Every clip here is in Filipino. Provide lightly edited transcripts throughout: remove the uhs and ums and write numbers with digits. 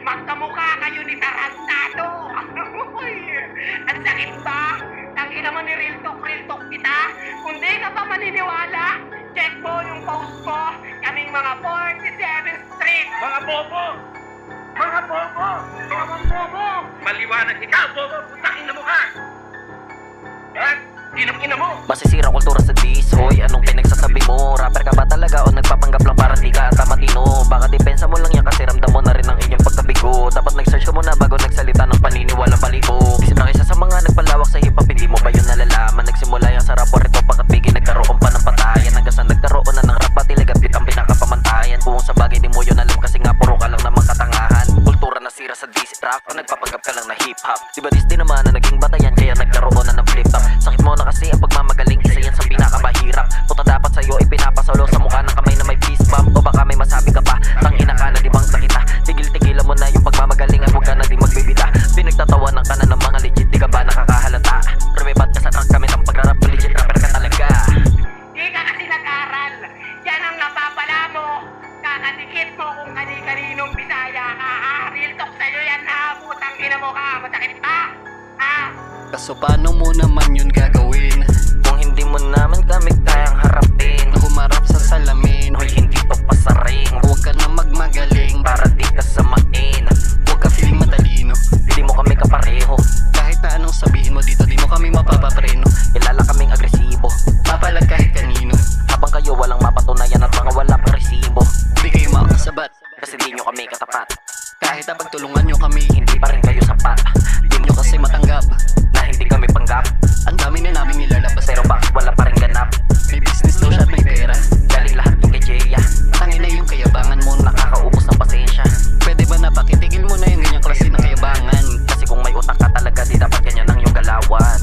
Magkamukha kayo ni Tarantado. Ang sakit ba? Tangina mo ni Real Talk kita. Kung di ka pa maniniwala, check mo yung post ko. Kaming mga 47th Street. Mga bobo! Mga bobo! Mga bobo! Maliwanag ikaw, bobo! Putakin na mo ka! At ina mo! Masisira kultura sa dis, hoy, anong pinagsasabi mo? Rapper ka ba talaga o nagpapanggap lang para di ka ata matino? Baka depensa mo lang yan kasi ramdam mo na rin ang inyong pagkabigo. Dapat nag-search ka muna bago nagsalita ng paniniwalang balibo. Isip lang isa sa mga nagpalawak sa hip-hop, hindi mo ba yun nalalaman? Nagsimula yan sa rapor ito pagkatbigin, nagkaroon pa ng patayan. Hanggang sa nagkaroon na ng rap, pati ligapit ang pinakapamantayan. Kung sa bagay di mo yun alam kasi nga puro ka lang namang katangahan. Kultura nasira sa dis rap o nagpapanggap ka lang na hip-hop. Diba dis din naman na naging batayan kaya nagkaroon na ng flip-top. Sakit mo na kasi ang pagmamagaling, isa yan sa pinakamahirap. Puta dapat sa'yo ipinapasolo sa mukha ng kamay na may fist bump. O baka may masabi ka pa, tangina ka na di bang sakita. Tigil-tigilan mo na yung pagmamagaling at huwag ka na di magbibita. Pinagtatawanan ka na ng mga legit, di ka ba nakakahalata? Rumibat ka sa trunk kami ng pagrarap, legit rapper ka talaga. Di ka kasi nag-aral. Yan ang napapala mo. Kakadikit mo kung kani-kaninong Bisaya ka. Real talk sa'yo yan ha. Putang ina mo ka. Masakit pa. Ha? Kaso paano mo naman yun gagawin? Kung hindi mo naman kami kayang harapin, Humarap sa salamin, hoy hindi to pasaring. huwag ka na magmagaling. Para di ka samain, Huwag ka feeling matalino. hindi mo kami kapareho. Kahit na anong sabihin mo dito, di mo kami mapapapreno. Kilala kaming agresibo, Papalag kahit kanino. habang kayo walang mapatunayan at mga walang resibo. Di kayo makasabat. Kasi di nyo kami katapat, Kahit na pagtulungan nyo kami, hindi pa rin kayo sapat. di nyo kasi matanggap. Na hindi kami panggap, Ang dami na namin nilalabas, pero bakit wala pa rin ganap? may business daw siya at may pera. Galing lahat yung kay Jeya, Tangin na yung kayabangan mo na. nakakaubos ng pasensya. Pwede ba napakitigil mo na yung ganyang klase ng kayabangan? Kasi kung may utak ka talaga, di dapat ganyan ang iyong galawan.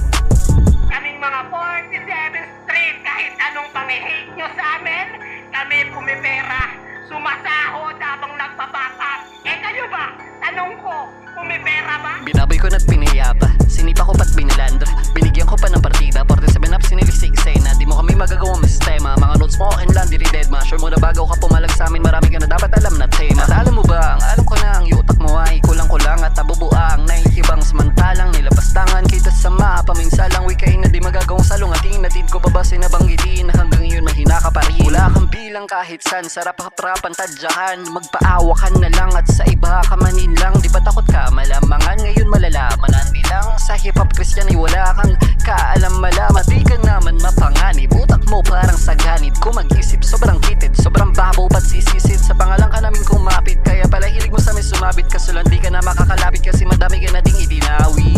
Kaming mga 47th Street. Kahit anong pang-hate nyo sa amin, kami pumipera. Sumasahod habang nagpapatak. Eh kayo ba? Tanong ko, pumipera ba? Binaboy ko na't pinayapa, sinipa ko pa't binalandra. Binigyan ko pa ng partida, 47 up sinilisig na di mo kami magagawang sistema. Mga notes mo and land, diri dead ma. Sure mo na bago ka pumalag sa amin, marami ka na dapat alam na tema. At alam mo ba, ang alam ko na ang yutak mo ay kulang-kulang at nabubuang. Nahihibang samantalang nilapastangan kita sa mapaminsalang wikay na di magagawang salungatin. Natid ko pa ba sinabanggitin na hanggang iyon mahina ka pa rin? Wala kang bilang kahit san, sarap-haprapan tadyakan. Magpaawa ka na lang at sa iba ka maninlang. Di ba takot ka malamangan, ngayon malalaman. Hindi lang sa hip-hop Christian ay wala kang kaalam-malaman. Di ka naman mapanganib, utak mo parang saganid. Kung mag-isip, sobrang kitid, sobrang babaw ba't sisisid. Sa pangalan ka namin kumapit, kaya pala hilig mo sa amin sumabit. Kaso lang di ka na makakalapit kasi madami ka nating idinawit.